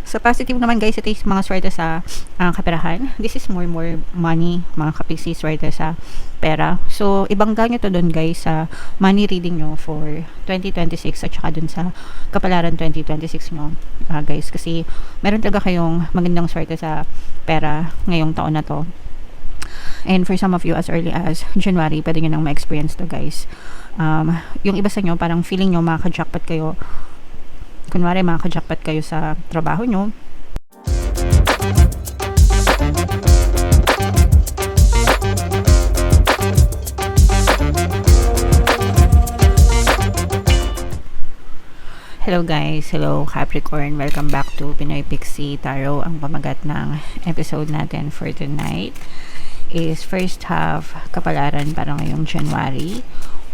So, positive naman guys, ito yung mga swerte sa kaperahan. This is more money, mga kapiksi, swerte sa pera. So, ibangga nyo to dun guys sa money reading nyo for 2026 at saka dun sa kapalaran 2026 nyo, guys. Kasi, meron talaga kayong magandang swerte sa pera ngayong taon na to. And for some of you, as early as January, pwede nyo nang ma-experience to guys. Yung iba sa nyo, parang feeling nyo makaka-jackpot kayo. Kunwari, makaka-jackpot kayo sa trabaho nyo. Hello guys, hello Capricorn, welcome back to Pinoy Pixie Tarot. Ang pamagat ng episode natin for tonight is first half kapalaran para ngayong January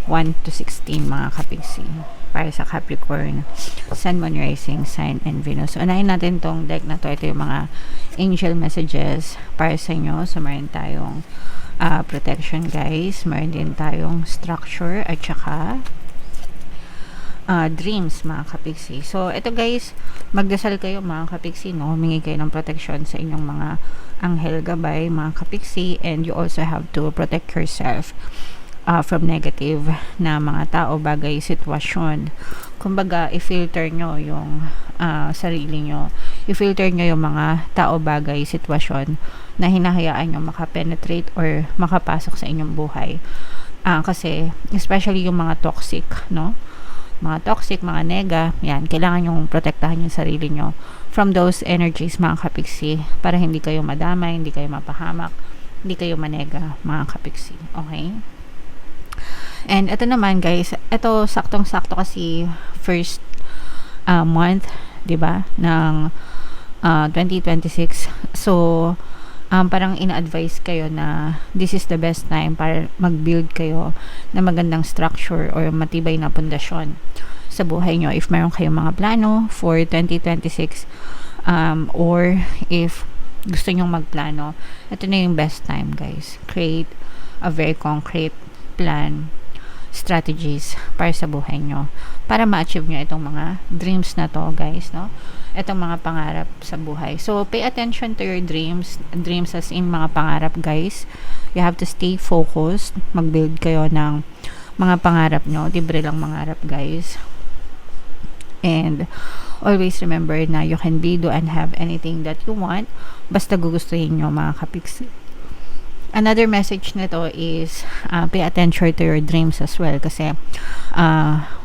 1 to 16 mga kapiksi para sa Capricorn, Sun, Moon, Rising, Sign, and Venus. So, unahin natin tong deck na to. Ito yung mga angel messages para sa inyo. So, meron tayong protection guys, meron din tayong structure at saka dreams mga kapiksi. So, ito guys, magdasal kayo mga kapiksi, no? Humingi kayo ng protection sa inyong mga anghel gabay mga kapiksi, and you also have to protect yourself from negative na mga tao, bagay, sitwasyon. Kumbaga, i-filter nyo yung sarili nyo. I-filter nyo yung mga tao, bagay, sitwasyon na hinahayaan nyo makapenetrate or makapasok sa inyong buhay. Kasi, especially yung mga toxic, no? Mga toxic, mga nega, yan, kailangan yung protektahan yung sarili nyo from those energies mga kapiksi para hindi kayo madamay, hindi kayo mapahamak, hindi kayo manega mga kapiksi. Okay? And ito naman guys, ito saktong-sakto kasi first month, 'di ba, ng 2026. So parang ina-advise kayo na this is the best time para mag-build kayo na magandang structure or matibay na pundasyon sa buhay nyo. If meron kayong mga plano for 2026 or if gusto nyong magplano, ito na yung best time guys. Create a very concrete plan, strategies para sa buhay nyo para ma-achieve nyo itong mga dreams na to guys, no? Itong mga pangarap sa buhay. So pay attention to your dreams as in mga pangarap guys. You have to stay focused, mag-build kayo ng mga pangarap nyo. Libre lang mangarap guys, and always remember na you can be, do, and have anything that you want basta gugustuhin nyo mga kapiksi. Another message nito is pay attention to your dreams as well kasi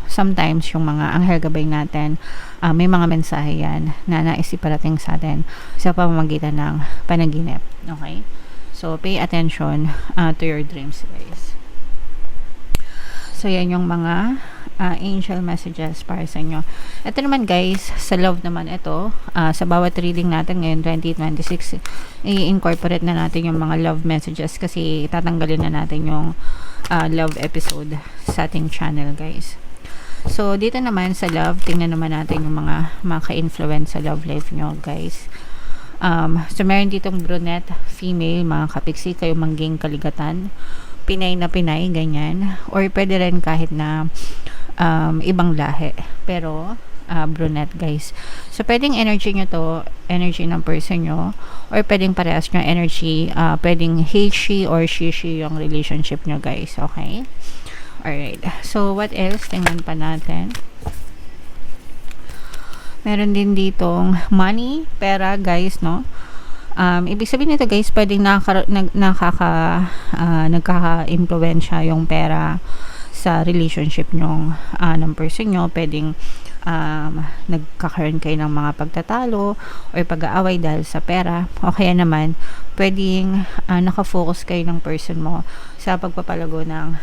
sometimes yung mga anghel gabay natin, may mga mensahe yan na naisiparating sa atin sa pamamagitan ng panaginip. Okay? So, pay attention to your dreams guys. So, yan yung mga angel messages para sa inyo. Ito naman guys, sa love naman ito, sa bawat reading natin ngayon 2026, i-incorporate na natin yung mga love messages kasi tatanggalin na natin yung love episode sa ating channel guys. So dito naman sa love, tingnan naman natin yung mga maka-influence sa love life nyo guys. So meron ditong brunette female mga kapiksi, kayo mangging kaligatan, Pinay na Pinay, ganyan, or pwede rin kahit na ibang lahi, pero brunette guys. So pwedeng energy nyo to, energy ng person nyo, or pwedeng parehas nyo energy, pwedeng he, she, or she yung relationship nyo guys. Okay? Alright. So what else? Tingnan pa natin. Meron din ditong money, pera guys, no? Ibig sabihin nito guys, pwedeng nagkaka-impluwensya yung pera sa relationship nyo ng person nyo. Pwedeng nagkakaroon kayo ng mga pagtatalo or pag-aaway dahil sa pera, o kaya naman pwedeng nakafocus kayo ng person mo sa pagpapalago ng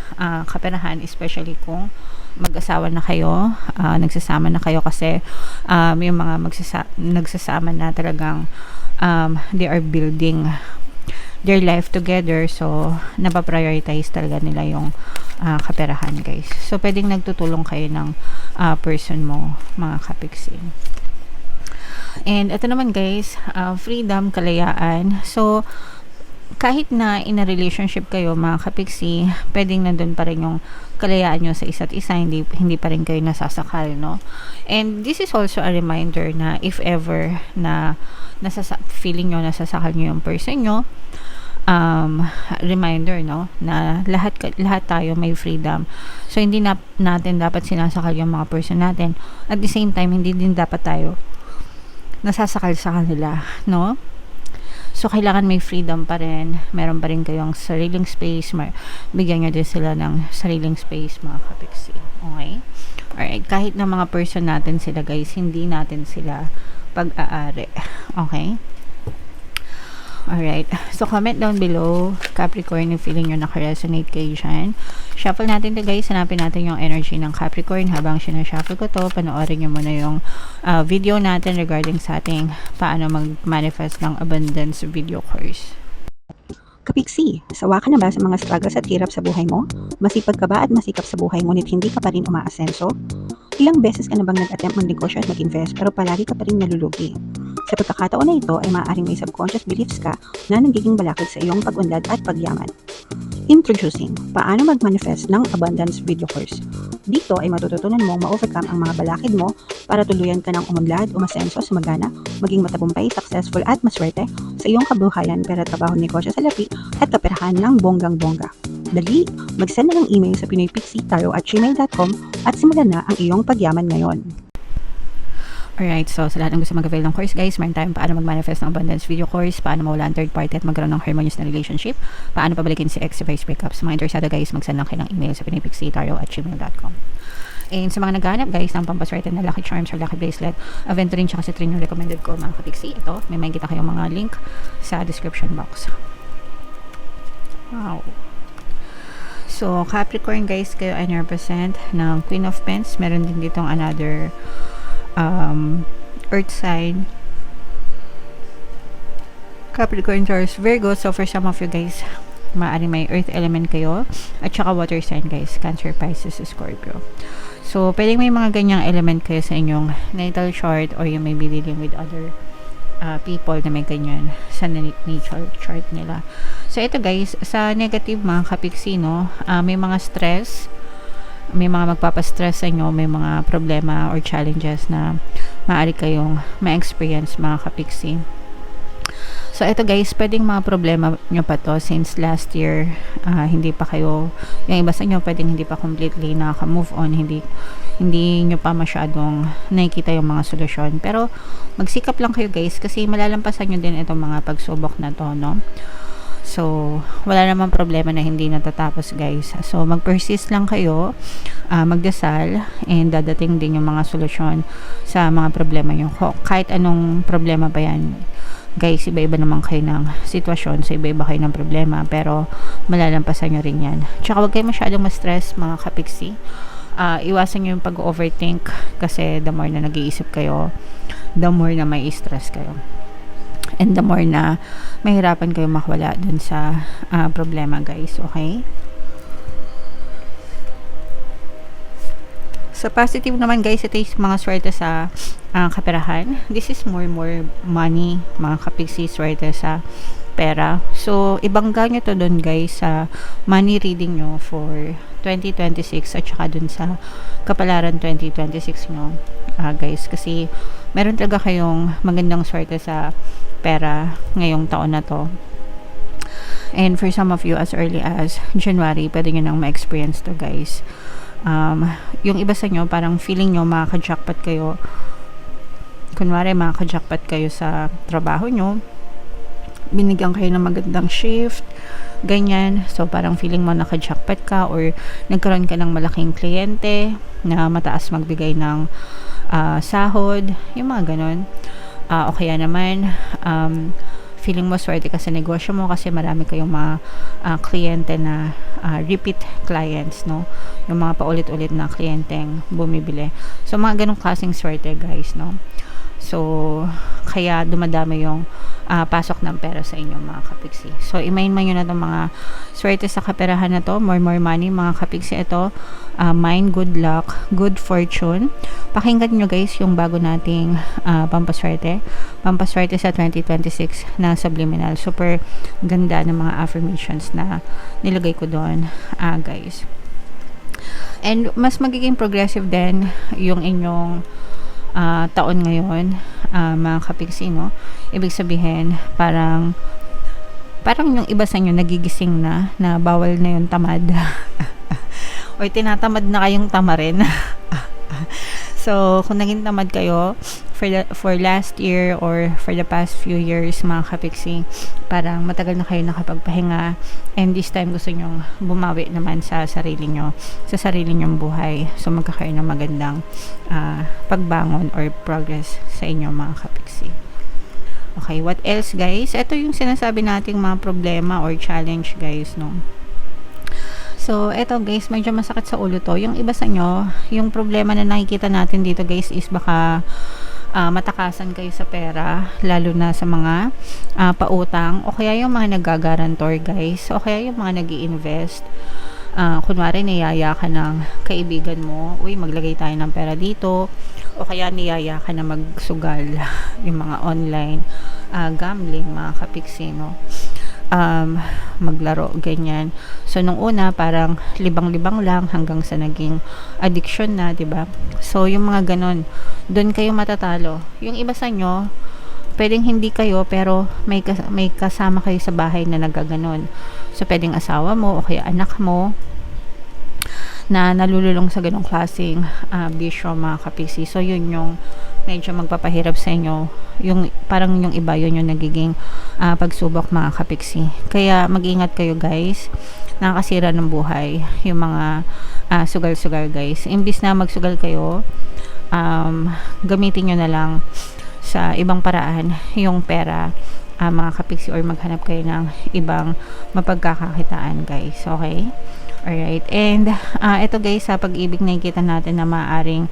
kaperahan, especially kung mag-asawa na kayo, nagsasama na kayo kasi yung mga nagsasama na talagang they are building their life together, so napaprioritize talaga nila yung kaperahan guys. So pwedeng nagtutulong kayo ng person mo mga kapiksi. And ito naman guys, freedom, kalayaan. So kahit na in a relationship kayo mga kapiksi, pwedeng nandun pa rin yung kalayaan nyo sa isa't isa, hindi pa rin kayo nasasakal, no? And this is also a reminder na if ever na feeling nyo nasasakal nyo yung person nyo, reminder, no, na lahat tayo may freedom. So hindi natin dapat sinasakal yung mga person natin. At the same time, hindi din dapat tayo nasasakal sa kanila, no? So kailangan may freedom pa rin, meron pa rin kayong sariling space, bigyan nyo din sila ng sariling space mga kapiksi. Okay? Alright, kahit na mga person natin sila guys, hindi natin sila pag-aari. Okay? Alright. So, comment down below, Capricorn, yung feeling nyo naka-resonate kayo dyan. Shuffle natin to guys. Hanapin natin yung energy ng Capricorn. Habang sinashuffle ko to, panoorin nyo muna yung video natin regarding sa ating paano mag-manifest ng abundance video course. Kapiksi, sawa ka na ba sa mga struggles at hirap sa buhay mo? Masipag ka ba at masikap sa buhay ngunit hindi ka pa rin umaasenso? Ilang beses ka na bang nag-attempt mag-negosyo at mag-invest pero palagi ka pa rin nalulugi? Sa pagkakataon na ito ay maaaring may subconscious beliefs ka na nagiging balakid sa iyong pag-unlad at pagyaman. Introducing, paano mag-manifest ng abundance video course. Dito ay matututunan mong ma-overcome ang mga balakid mo para tuluyan ka ng umunlad, umasenso, sumagana, maging matagumpay, successful at maswerte sa iyong kabuhayan, pera, trabaho, negosyo, salapi at kaperahan ng bonggang-bongga. Dali, mag-send na ng email sa pinoypixie@gmail.com at simulan na ang iyong pagyaman ngayon. Alright, so sa lahat ng gusto mag-avail ng course guys, meron tayong paano mag-manifest ng abundance video course, paano mawala ang third party at magkaroon ng harmonious na relationship, paano pabalikin si ex vice breakups. Mga interesado guys, mag-send lang kayo ng email sa pinoypixie@gmail.com. And sa mga naghahanap guys ng pampaswerte na lucky charms or lucky bracelet, aventurine tsaka citrin yung recommended ko mga kapiksi. Ito, may makikita kayong mga link sa description box. Wow. So, Capricorn guys, kayo ay represent ng Queen of Pence. Meron din ditong another earth sign, Capricorn, Taurus, Virgo. So for some of you guys, maaari may earth element kayo at saka water sign guys, Cancer, Pisces, Scorpio. So pwedeng may mga ganyang element kayo sa inyong natal chart, or you may be dealing with other people na may ganyan sa natal chart nila. So ito guys, sa negative mga kapiksi, no, may mga stress, may mga magpapastress sa inyo, may mga problema or challenges na maaari kayong ma-experience mga kapiksi. So ito guys, pwedeng mga problema nyo pa to since last year, hindi pa kayo, yung iba sa inyo pwedeng hindi pa completely nakaka-move on, hindi nyo pa masyadong nakikita yung mga solusyon. Pero magsikap lang kayo guys, kasi malalampasan nyo din itong mga pagsubok na to, no? So, wala namang problema na hindi natatapos guys. So, mag-persist lang kayo, magdasal, and dadating din yung mga solusyon sa mga problema nyo. Kahit anong problema pa yan guys, iba-iba naman kayo ng sitwasyon, so iba-iba kayo ng problema, pero malalampasan nyo rin yan. Tsaka huwag kayo masyadong ma-stress mga kapiksi. Iwasan nyo yung pag-overthink, kasi the more na nag-iisip kayo, the more na may stress kayo. And the more na mahirapan kayo makawala dun sa problema guys, okay? So positive naman guys, ito yung mga swerte sa kaperahan. This is more money mga kapiksi, swerte sa pera. So ibangga nyo to dun guys sa money reading nyo for 2026 at saka dun sa kapalaran 2026 nyo guys, kasi meron talaga kayong magandang swerte sa pera ngayong taon na to. And for some of you, as early as January, pwede nyo nang ma-experience to guys. Yung iba sa nyo, parang feeling nyo makaka-jackpot kayo. Kunwari, makaka-jackpot kayo sa trabaho nyo, binigyan kayo ng magandang shift, ganyan. So parang feeling mo naka-jackpot ka, or nagkaroon ka ng malaking kliyente na mataas magbigay ng sahod, yung mga ganon. O kaya naman feeling mo swerte ka sa negosyo mo kasi marami kayong mga kliyente na repeat clients, no, yung mga paulit-ulit na kliyenteng bumibili. So mga ganong klaseng swerte guys, no. So kaya dumadami yung pasok ng pera sa inyo mga kapiksi. So, imain man yun na itong mga swerte sa kaperahan na to, more money mga kapiksi. Ito, mind, good luck, good fortune. Pakinggan nyo guys yung bago nating pampaswerte sa 2026 na subliminal. Super ganda ng mga affirmations na nilagay ko doon guys. And mas magiging progressive din yung inyong taon ngayon mga kapiksi, no? Ibig sabihin parang yung iba sa inyo nagigising na bawal na yung tamad o tinatamad na kayong tamarin. So kung naging tamad kayo for last year or for the past few years mga kapiksi, parang matagal na kayo nakapagpahinga, and this time gusto nyong bumawi naman sa sarili nyo, sa sarili nyong buhay. So magkakaroon ng magandang pagbangon or progress sa inyo mga kapiksi. Okay, what else guys? Ito yung sinasabi nating mga problema or challenge guys, no? So, eto guys, medyo masakit sa ulo to. Yung iba sa nyo, yung problema na nakikita natin dito guys is baka matakasan kayo sa pera, lalo na sa mga pautang, o kaya yung mga nagagarantor guys, o kaya yung mga nag-i-invest. Kunwari niyaya ka ng kaibigan mo, uy maglagay tayo ng pera dito, o kaya niyaya ka na magsugal, yung mga online gambling mga kapiksi, no? Maglaro, ganyan. So nung una parang libang-libang lang hanggang sa naging addiction na, 'di ba? So yung mga ganon, doon kayo matatalo. Yung iba sa nyo, pwedeng hindi kayo pero may kasama kayo sa bahay na nagaganon. So pwedeng asawa mo o kaya anak mo na nalululong sa ganong klaseng bisyo mga kapiksi. So yun yung medyo magpapahirap sa inyo, yung parang yung iba yun yung nagiging pagsubok mga kapiksi. Kaya mag-ingat kayo guys, nakakasira ng buhay yung mga sugal-sugal guys. Imbis na magsugal kayo, gamitin nyo na lang sa ibang paraan yung pera mga kapiksi, or maghanap kayo ng ibang mapagkakakitaan guys. Okay? Alright, and ito guys, sa pag-ibig nakikita natin na maaaring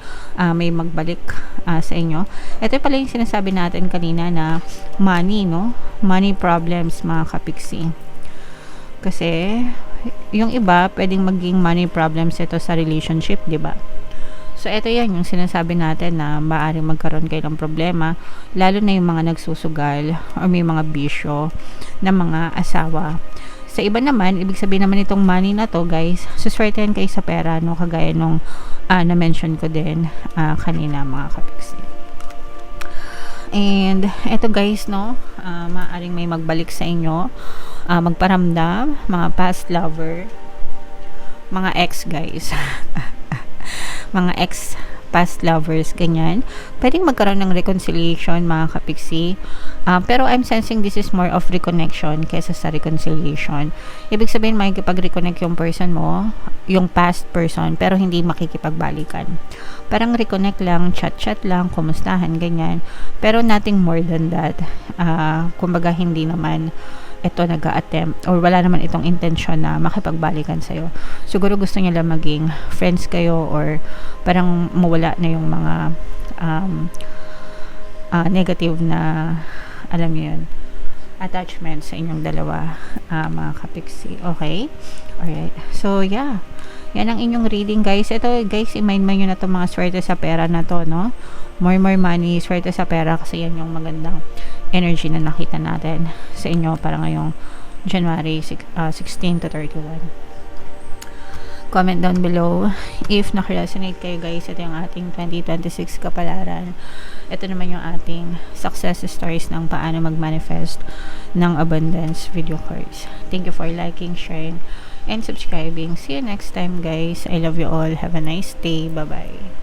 may magbalik sa inyo. Ito pala yung sinasabi natin kanina na money, no? Money problems mga kapiksi. Kasi yung iba pwedeng maging money problems ito sa relationship, di ba? So ito yan yung sinasabi natin na maaaring magkaroon kayo ng problema, lalo na yung mga nagsusugal or may mga bisyo na mga asawa. Sa iba naman, ibig sabihin naman itong money na to guys, suswertehan kayo sa pera, no? Kagaya nung na-mention ko din kanina mga kapiksi. And eto guys, no, maaaring may magbalik sa inyo, magparamdam, mga past lover, mga ex guys. Mga ex past lovers, ganyan. Pwedeng magkaroon ng reconciliation mga kapiksi. Pero I'm sensing this is more of reconnection kaysa sa reconciliation. Ibig sabihin, makikipag-reconnect yung person mo, yung past person, pero hindi makikipagbalikan. Parang reconnect lang, chat-chat lang, kumustahan, ganyan. Pero nothing more than that. Kumbaga, hindi naman ito nag-a-attempt or wala naman itong intention na makipagbalikan sa'yo. Siguro gusto niya lang maging friends kayo, or parang mawala na yung mga negative na, alam niyo yun, attachment sa inyong dalawa mga kapiksi. Okay? Alright. So, yeah. Yan ang inyong reading guys. Ito guys, i-mind nyo na itong mga swerte sa pera na to, no? More money, swerte sa pera, kasi yan yung magandang energy na nakita natin sa inyo para ngayong January 16 to 31. Comment down below if nakaresonate kayo guys. Ito yung ating 2026 kapalaran. Ito naman yung ating success stories ng paano mag-manifest ng abundance video cards. Thank you for liking, sharing, and subscribing. See you next time guys. I love you all. Have a nice day. Bye-bye.